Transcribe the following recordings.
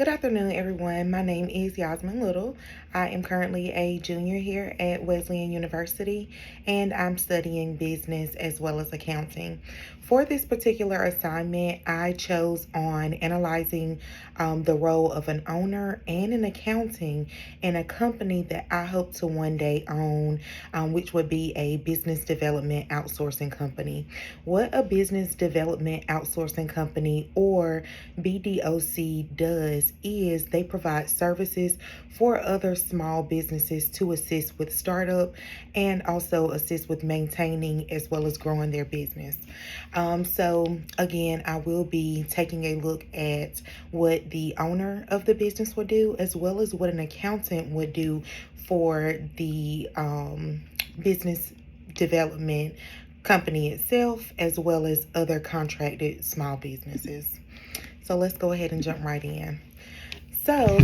Good afternoon, everyone. My name is Yasmin Little. I am currently a junior here at Wesleyan University, and I'm studying business as well as accounting. For this particular assignment, I chose on analyzing the role of an owner and an accounting in a company that I hope to one day own, which would be a business development outsourcing company. What a business development outsourcing company, or BDOC, does is they provide services for other small businesses to assist with startup and also assist with maintaining as well as growing their business. So again, I will be taking a look at what the owner of the business would do, as well as what an accountant would do for the business development company itself, as well as other contracted small businesses. So let's go ahead and jump right in. So,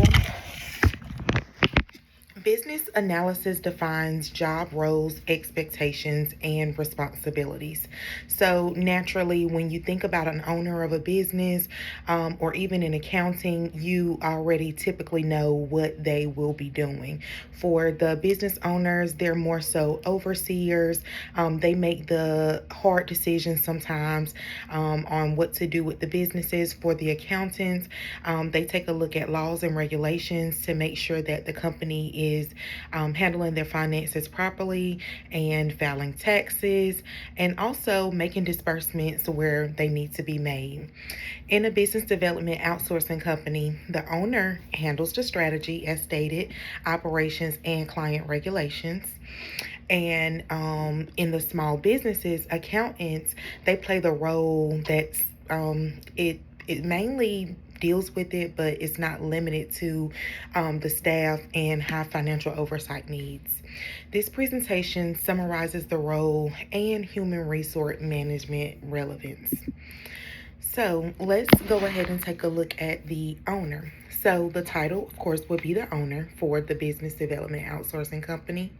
business analysis defines job roles, expectations, and responsibilities. So, naturally, when you think about an owner of a business or even in accounting, you already typically know what they will be doing. For the business owners, they're more so overseers. They make the hard decisions sometimes on what to do with the businesses. For the accountants, they take a look at laws and regulations to make sure that the company is handling their finances properly and filing taxes, and also making disbursements where they need to be made. In a business development outsourcing company, the owner handles the strategy as stated, operations, and client regulations. And in the small businesses, accountants, they play the role that's it mainly deals with it, but it's not limited to the staff and high financial oversight needs. This presentation summarizes the role and human resource management relevance. So let's go ahead and take a look at the owner. So the title, of course, would be the owner for the business development outsourcing company.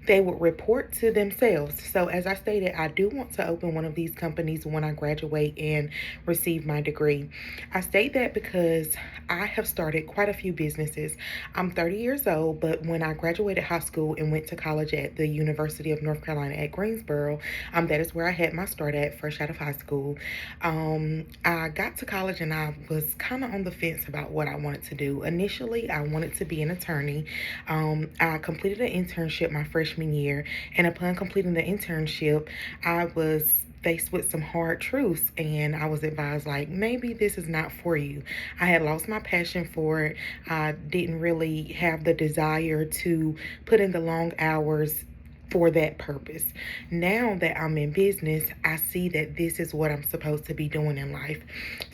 They would report to themselves. So as I stated, I do want to open one of these companies when I graduate and receive my degree. I state that because I have started quite a few businesses. I'm 30 years old, but when I graduated high school and went to college at the University of North Carolina at Greensboro, that is where I had my start at fresh out of high school. I got to college and I was kind of on the fence about what I wanted to do. Initially, I wanted to be an attorney. I completed an internship my freshman year, and upon completing the internship, I was faced with some hard truths, and I was advised, like, maybe this is not for you. I had lost my passion for it. I didn't really have the desire to put in the long hours for that purpose. Now that I'm in business, I see that this is what I'm supposed to be doing in life.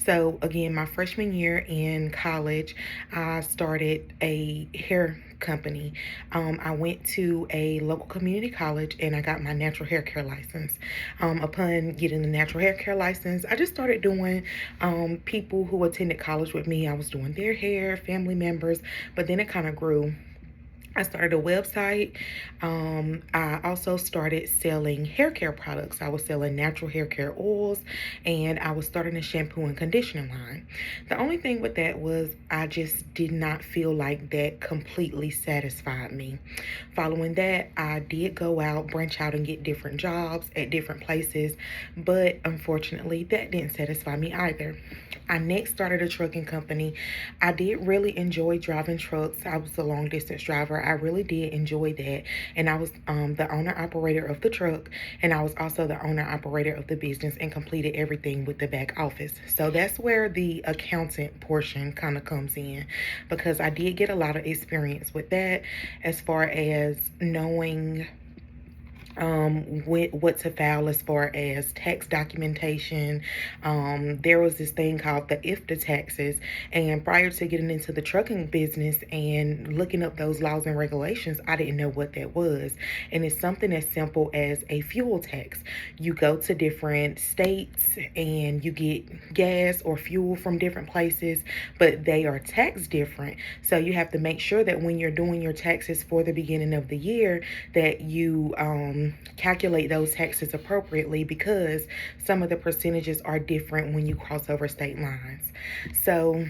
So again, my freshman year in college, I started a hair company. I went to a local community college and I got my natural hair care license. Upon getting the natural hair care license, I just started doing people who attended college with me. I was doing their hair, family members, but then it kind of grew. I started a website. I also started selling hair care products. I was selling natural hair care oils, and I was starting a shampoo and conditioner line. The only thing with that was I just did not feel like that completely satisfied me. Following that, I did go out, branch out, and get different jobs at different places, but unfortunately, that didn't satisfy me either. I next started a trucking company. I did really enjoy driving trucks. I was a long distance driver. I really did enjoy that. And I was the owner operator of the truck, and I was also the owner operator of the business and completed everything with the back office. So that's where the accountant portion kind of comes in, because I did get a lot of experience with that as far as knowing what to file as far as tax documentation. There was this thing called the IFTA taxes, and prior to getting into the trucking business and looking up those laws and regulations, I didn't know what that was. And it's something as simple as a fuel tax. You go to different states and you get gas or fuel from different places, but they are taxed different. So you have to make sure that when you're doing your taxes for the beginning of the year, that you calculate those taxes appropriately, because some of the percentages are different when you cross over state lines. So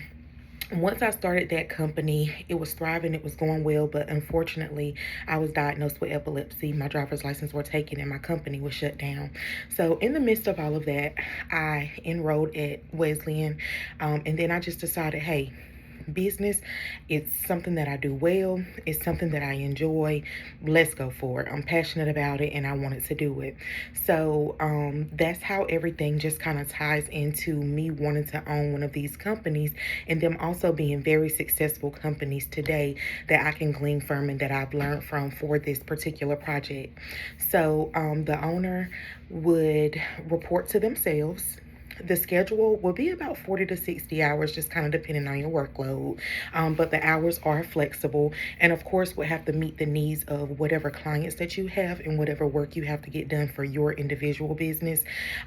Once I started that company, it was thriving, it was going well, but unfortunately, I was diagnosed with epilepsy. My driver's license were taken and my company was shut down. So, in the midst of all of that, I enrolled at Wesleyan, and then I just decided, hey, business, it's something that I do well, it's something that I enjoy. Let's go for it. I'm passionate about it and I wanted to do it. So that's how everything just kind of ties into me wanting to own one of these companies, and them also being very successful companies today that I can glean from and that I've learned from for this particular project. So the owner would report to themselves. The schedule will be about 40 to 60 hours, just kind of depending on your workload. But the hours are flexible. And of course, we'll have to meet the needs of whatever clients that you have and whatever work you have to get done for your individual business.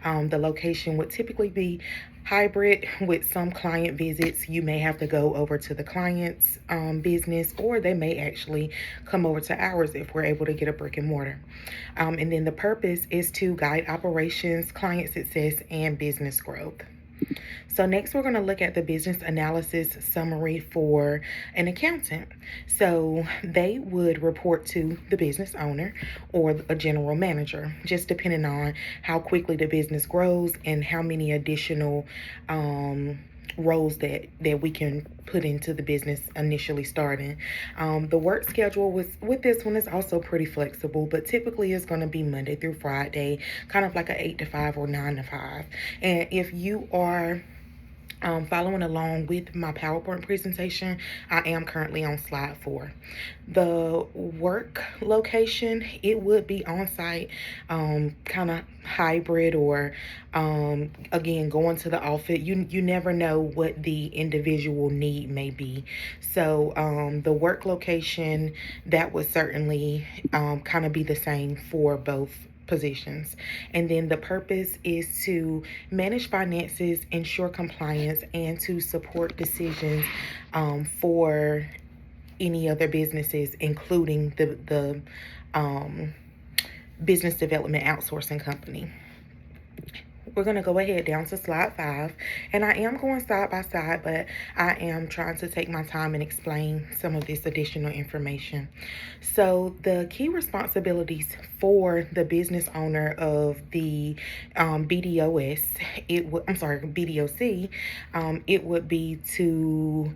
The location would typically be hybrid with some client visits. You may have to go over to the client's business, or they may actually come over to ours if we're able to get a brick and mortar. And then the purpose is to guide operations, client success, and business growth. So next we're going to look at the business analysis summary for an accountant. So they would report to the business owner or a general manager, just depending on how quickly the business grows and how many additional roles that we can put into the business initially starting. The work schedule with this one is also pretty flexible, but typically it's going to be Monday through Friday, kind of like a 8 to 5 or 9 to 5. And if you are following along with my PowerPoint presentation, I am currently on slide 4. The work location, it would be on site, kind of hybrid, or again, going to the office. You never know what the individual need may be. So the work location, that would certainly kind of be the same for both positions. And then the purpose is to manage finances, ensure compliance, and to support decisions for any other businesses, including the business development outsourcing company. We're going to go ahead down to slide 5, and I am going side by side, but I am trying to take my time and explain some of this additional information. So the key responsibilities for the business owner of the BDOS, BDOC, it would be to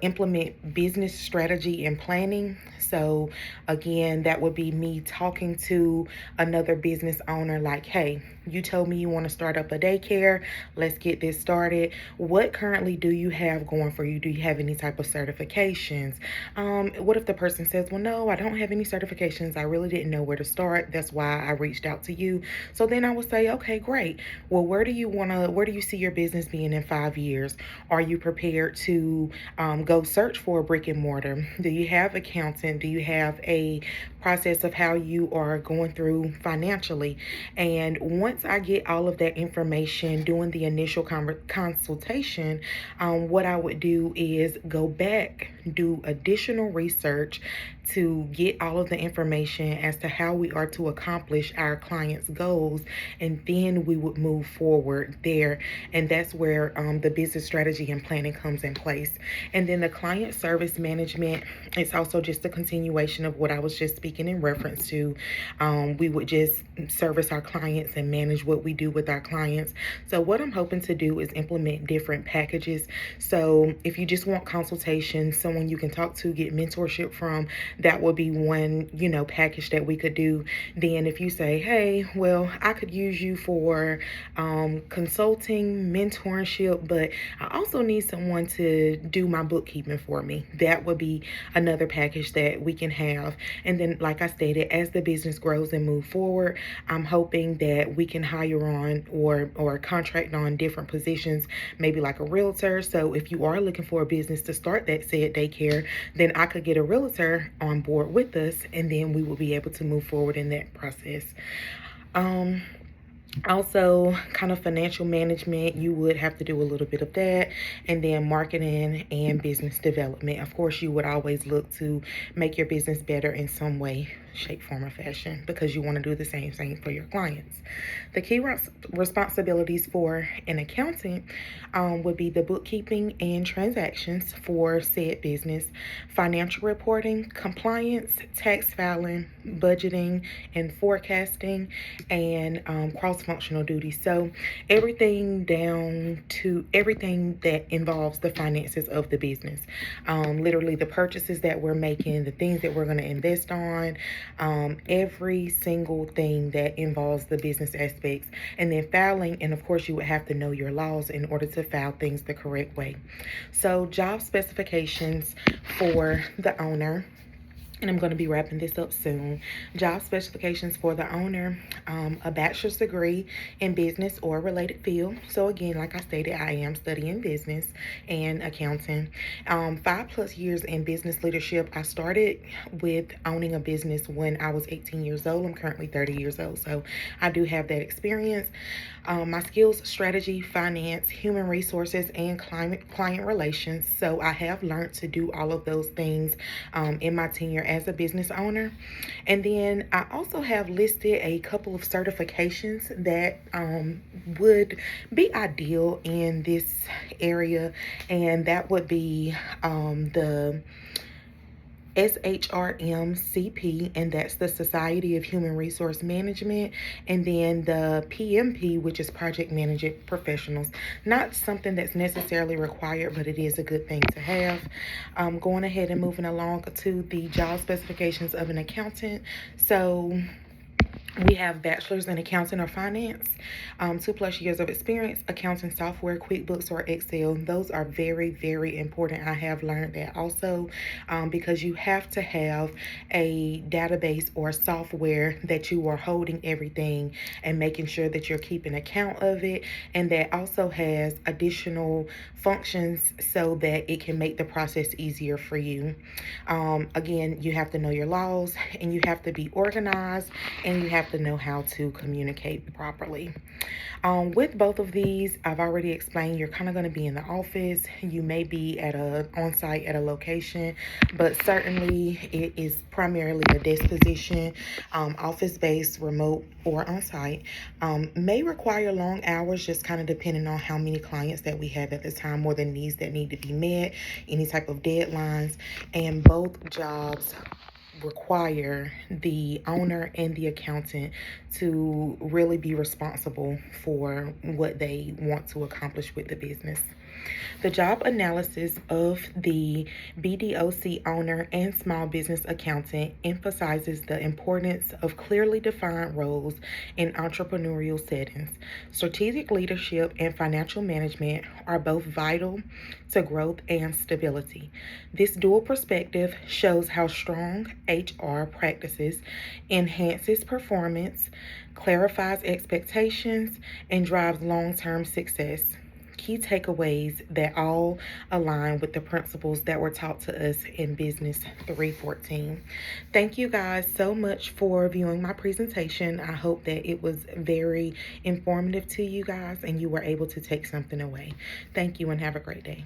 implement business strategy and planning. So again, that would be me talking to another business owner like, hey, you told me you want to start up a daycare. Let's get this started. What currently do you have going for you? Do you have any type of certifications? What if the person says, well, no, I don't have any certifications. I really didn't know where to start. That's why I reached out to you. So then I would say, okay, great. Well, where do you see your business being in 5 years? Are you prepared to go search for a brick and mortar? Do you have accountant? Do you have a process of how you are going through financially? And once I get all of that information, doing the initial consultation, what I would do is go back, do additional research to get all of the information as to how we are to accomplish our clients' goals, and then we would move forward there. And that's where the business strategy and planning comes in place. And then the client service management, it's also just a continuation of what I was just speaking in reference to. We would just service our clients and manage what we do with our clients. So what I'm hoping to do is implement different packages. So if you just want consultation, someone you can talk to, get mentorship from, that would be one, package that we could do. Then if you say, hey, well, I could use you for consulting, mentorship, but I also need someone to do my bookkeeping for me, that would be another package that we can have. And then, like I stated, as the business grows and move forward, I'm hoping that we can hire on or contract on different positions, maybe like a realtor. So if you are looking for a business to start that said daycare, then I could get a realtor on board with us, and then we will be able to move forward in that process. Also, kind of financial management, you would have to do a little bit of that. And then marketing and business development. Of course, you would always look to make your business better in some way. shape, form, or fashion, because you want to do the same thing for your clients. The key responsibilities for an accountant would be the bookkeeping and transactions for said business, financial reporting, compliance, tax filing, budgeting and forecasting, and cross-functional duties. So everything that involves the finances of the business, literally the purchases that we're making, the things that we're going to invest on, every single thing that involves the business aspects. And then filing, and of course you would have to know your laws in order to file things the correct way. So job specifications for the owner, and I'm going to be wrapping this up soon. Job specifications for the owner: a bachelor's degree in business or related field. So again, like I stated, I am studying business and accounting. 5+ years in business leadership. I started with owning a business when I was 18 years old. I'm currently 30 years old, so I do have that experience. My skills: strategy, finance, human resources, and client relations. So I have learned to do all of those things in my tenure as a business owner. And then I also have listed a couple of certifications that would be ideal in this area, and that would be the SHRM-CP, and that's the Society of Human Resource Management, and then the PMP, which is Project Management Professionals. Not something that's necessarily required, but it is a good thing to have. Going ahead and moving along to the job specifications of an accountant. So we have bachelor's in accounting or finance, 2+ years of experience, accounting software, QuickBooks or Excel. Those are very, very important. I have learned that also, because you have to have a database or software that you are holding everything and making sure that you're keeping account of it, and that also has additional functions so that it can make the process easier for you. Again, you have to know your laws, and you have to be organized, and you have to know how to communicate properly. With both of these, I've already explained, you're kind of going to be in the office. You may be on site at a location, but certainly it is primarily a desk position, office-based, remote, or on site. May require long hours, just kind of depending on how many clients that we have at the time, or the needs that need to be met, any type of deadlines. And both jobs require the owner and the accountant to really be responsible for what they want to accomplish with the business. The job analysis of the BDOC owner and small business accountant emphasizes the importance of clearly defined roles in entrepreneurial settings. Strategic leadership and financial management are both vital to growth and stability. This dual perspective shows how strong HR practices enhances performance, clarifies expectations, and drives long-term success. Key takeaways that all align with the principles that were taught to us in Business 314. Thank you guys so much for viewing my presentation. I hope that it was very informative to you guys and you were able to take something away. Thank you and have a great day.